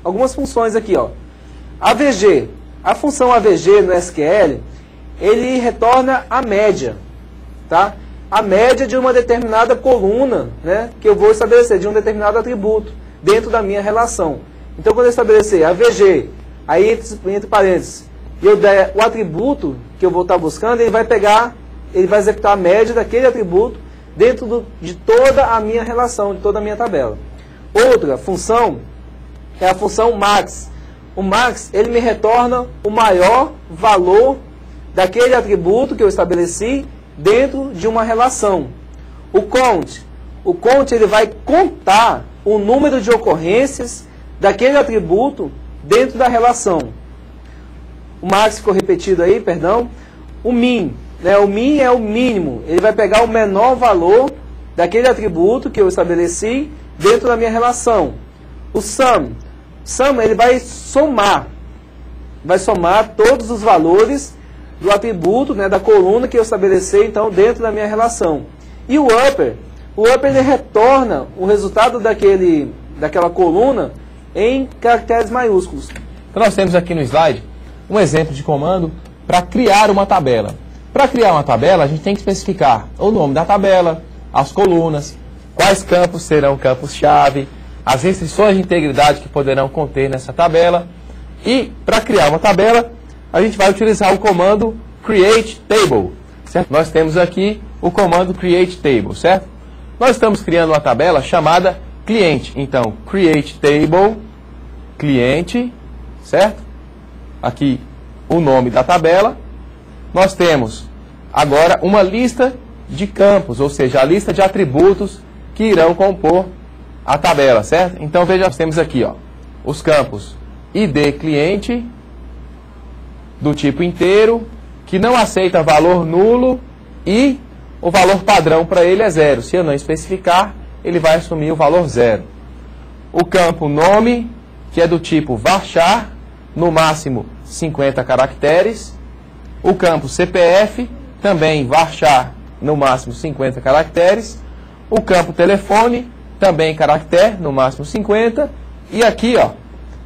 algumas funções aqui, ó. AVG. A função AVG no SQL, ele retorna a média, tá? A média de uma determinada coluna, né, que eu vou estabelecer, de um determinado atributo, dentro da minha relação. Então, quando eu estabelecer AVG, aí entre parênteses, e eu der o atributo que eu vou estar buscando, ele vai executar a média daquele atributo dentro de toda a minha relação, de toda a minha tabela. Outra função é a função max. O max, ele me retorna o maior valor daquele atributo que eu estabeleci dentro de uma relação. O count ele vai contar o número de ocorrências daquele atributo dentro da relação. O max ficou repetido aí, perdão. O min, né? O min é o mínimo. Ele vai pegar o menor valor daquele atributo que eu estabeleci dentro da minha relação. O sum ele vai somar todos os valores do atributo, né, da coluna que eu estabeleci então dentro da minha relação. E o upper ele retorna o resultado daquela coluna em caracteres maiúsculos. Então nós temos aqui no slide um exemplo de comando para criar uma tabela. Para criar uma tabela, a gente tem que especificar o nome da tabela, as colunas, quais campos serão campos-chave, as restrições de integridade que poderão conter nessa tabela. E para criar uma tabela, a gente vai utilizar o comando createTable, certo? Nós temos aqui o comando createTable, certo? Nós estamos criando uma tabela chamada cliente. Então, createTable, cliente, certo? Aqui o nome da tabela. Nós temos agora uma lista de campos, ou seja, a lista de atributos que irão compor a tabela, certo? Então, veja, nós temos aqui, ó, os campos ID cliente, do tipo inteiro, que não aceita valor nulo e o valor padrão para ele é 0. Se eu não especificar, ele vai assumir o valor 0. O campo nome, que é do tipo varchar, no máximo 50 caracteres. O campo CPF, também varchar, no máximo 50 caracteres. O campo telefone, também caractere, no máximo 50. E aqui, ó,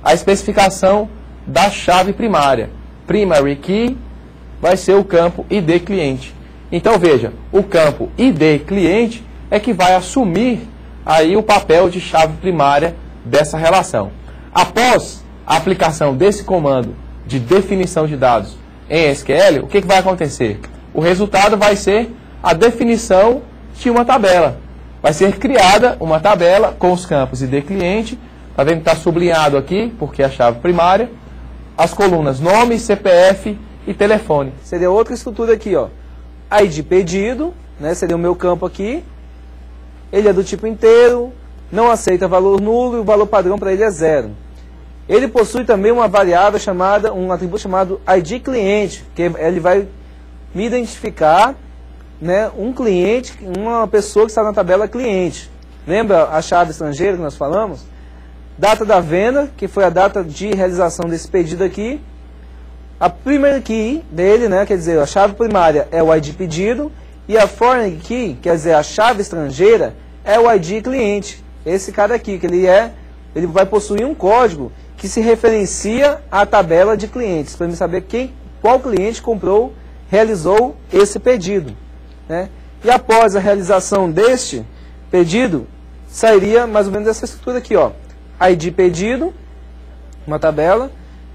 a especificação da chave primária. Primary key vai ser o campo ID cliente. Então veja, o campo ID cliente é que vai assumir aí o papel de chave primária dessa relação. Após a aplicação desse comando de definição de dados em SQL, o que vai acontecer? O resultado vai ser a definição de uma tabela. Vai ser criada uma tabela com os campos ID cliente. Está vendo que está sublinhado aqui, porque é a chave primária. As colunas nome, CPF e telefone. Seria outra estrutura aqui, ó. ID pedido, né, seria o meu campo aqui. Ele é do tipo inteiro, não aceita valor nulo e o valor padrão para ele é 0. Ele possui também uma variável chamada, um atributo chamado ID cliente, que ele vai me identificar, né, um cliente, uma pessoa que está na tabela cliente. Lembra a chave estrangeira que nós falamos? Data da venda, que foi a data de realização desse pedido aqui. A primary key dele, né, quer dizer, a chave primária é o ID pedido. E a foreign key, quer dizer, a chave estrangeira, é o ID cliente. Esse cara aqui, que ele vai possuir um código que se referencia à tabela de clientes, para eu saber qual cliente realizou esse pedido, né? E após a realização deste pedido, sairia mais ou menos essa estrutura aqui, ó. ID pedido, uma tabela,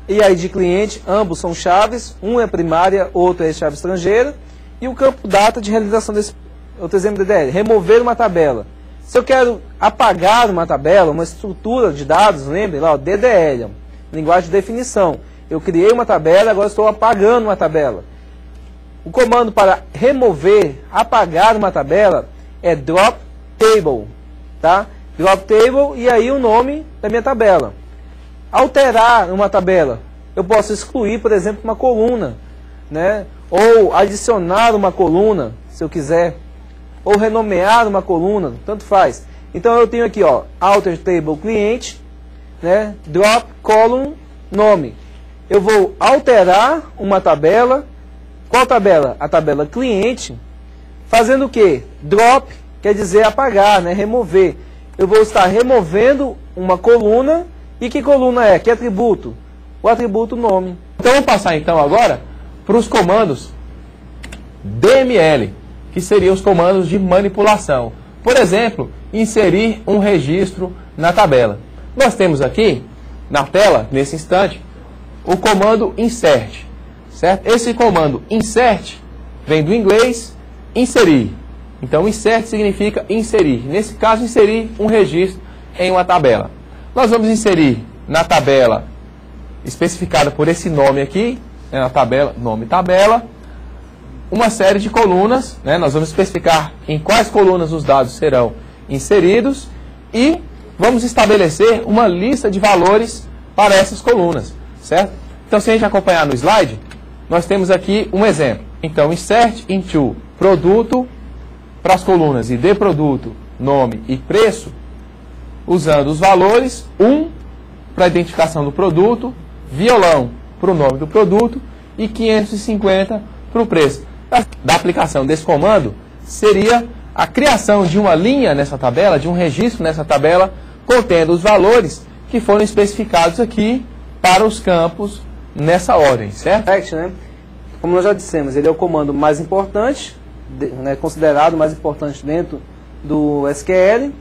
e ID cliente, ambos são chaves, um é primária, outro é chave estrangeira, e o campo data de realização desse, outro exemplo de DDL, remover uma tabela. Se eu quero apagar uma tabela, uma estrutura de dados, lembre lá, ó, DDL, linguagem de definição. Eu criei uma tabela, agora estou apagando uma tabela. O comando para remover, apagar uma tabela é drop table, tá? Drop table e aí o nome da minha tabela. Alterar uma tabela, eu posso excluir, por exemplo, uma coluna, né? Ou adicionar uma coluna, se eu quiser, ou renomear uma coluna, tanto faz. Então eu tenho aqui, ó, alter table cliente, né? Drop column nome. Eu vou alterar uma tabela. Qual tabela? A tabela cliente. Fazendo o quê? Drop quer dizer apagar, né? Remover. Eu vou estar removendo uma coluna E que coluna é? Que atributo? O atributo nome. Então vamos passar então agora para os comandos DML, que seriam os comandos de manipulação. Por exemplo, inserir um registro na tabela. Nós temos aqui na tela, nesse instante, o comando insert, certo? Esse comando insert vem do inglês inserir. Então insert significa inserir. Nesse caso, inserir um registro em uma tabela. Nós vamos inserir na tabela especificada por esse nome aqui, né, na tabela, nome tabela, uma série de colunas, né, nós vamos especificar em quais colunas os dados serão inseridos e vamos estabelecer uma lista de valores para essas colunas, certo? Então, se a gente acompanhar no slide, nós temos aqui um exemplo. Então, insert into produto para as colunas ID produto, nome e preço, usando os valores 1 para a identificação do produto, violão para o nome do produto e 550 para o preço. Da aplicação desse comando seria a criação de uma linha nessa tabela, de um registro nessa tabela, contendo os valores que foram especificados aqui para os campos nessa ordem, certo? Né? Como nós já dissemos, ele é o comando mais importante, né, considerado mais importante dentro do SQL.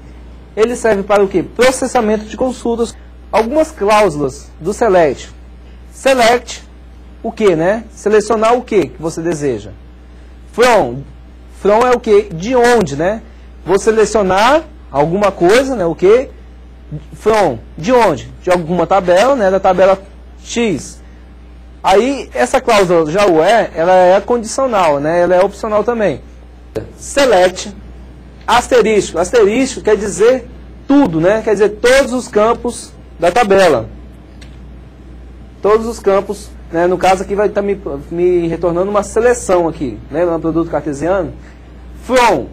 Ele serve para o quê? Processamento de consultas. Algumas cláusulas do select. Select, o que, né? Selecionar o que você deseja. From é o que? De onde, né? Vou selecionar alguma coisa, né? O que? From, de onde? De alguma tabela, né? Da tabela X. Aí, essa cláusula já o ela é condicional, né? Ela é opcional também. Select, asterisco. Asterisco quer dizer tudo, né? Quer dizer todos os campos da tabela. Todos os campos, né? No caso aqui vai estar me retornando uma seleção aqui, né? No produto cartesiano. From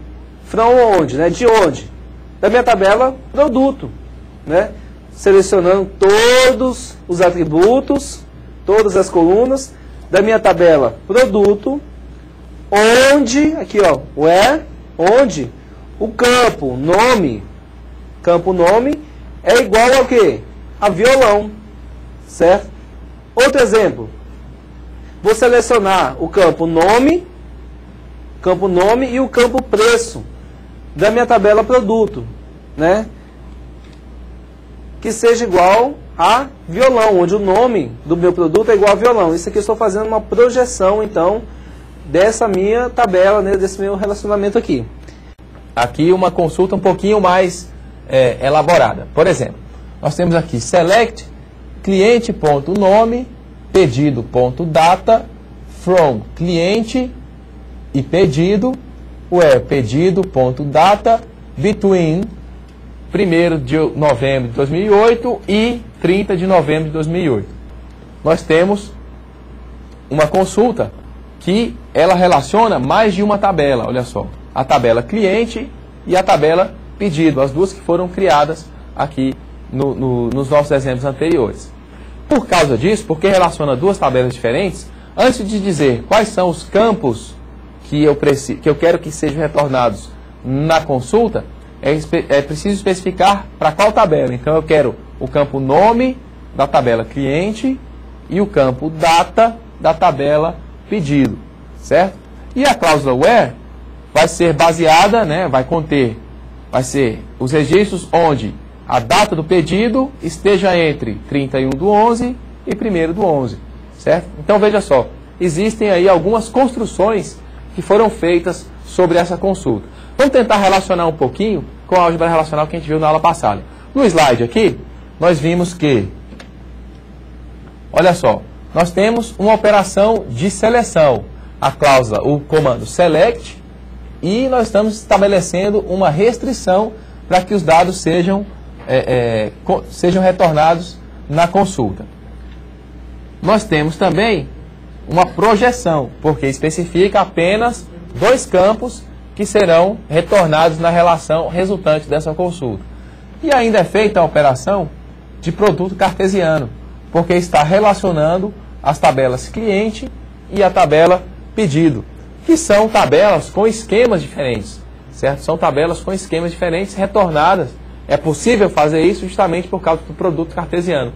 onde, né? De onde? Da minha tabela produto, né? Selecionando todos os atributos, todas as colunas da minha tabela produto, onde, aqui ó, onde o campo nome é igual ao quê? A violão, certo? Outro exemplo, vou selecionar o campo nome e o campo preço da minha tabela produto, né? Que seja igual a violão, onde o nome do meu produto é igual a violão. Isso aqui eu estou fazendo uma projeção, então, dessa minha tabela, né, desse meu relacionamento aqui. Aqui uma consulta um pouquinho mais elaborada. Por exemplo, nós temos aqui select cliente.nome pedido.data from cliente e pedido, pedido.data between 1º de novembro de 2008 e 30 de novembro de 2008. Nós temos uma consulta que ela relaciona mais de uma tabela, olha só, a tabela cliente e a tabela pedido, as duas que foram criadas aqui nos nossos exemplos anteriores. Por causa disso, porque relaciona duas tabelas diferentes, antes de dizer quais são os campos que eu quero que sejam retornados na consulta, é preciso especificar para qual tabela. Então eu quero o campo nome da tabela cliente e o campo data da tabela pedido, certo? E a cláusula where vai ser baseada, né, vai ser os registros onde a data do pedido esteja entre 31/11 e 1º/11, certo? Então veja só, existem aí algumas construções que foram feitas sobre essa consulta. Vamos tentar relacionar um pouquinho com a álgebra relacional que a gente viu na aula passada. No slide aqui, nós vimos que, olha só, nós temos uma operação de seleção, a cláusula, o comando select, e nós estamos estabelecendo uma restrição para que os dados sejam retornados na consulta. Nós temos também uma projeção, porque especifica apenas dois campos que serão retornados na relação resultante dessa consulta. E ainda é feita a operação de produto cartesiano, porque está relacionando as tabelas cliente e a tabela pedido, que são tabelas com esquemas diferentes, certo? São tabelas com esquemas diferentes retornadas É possível fazer isso justamente por causa do produto cartesiano.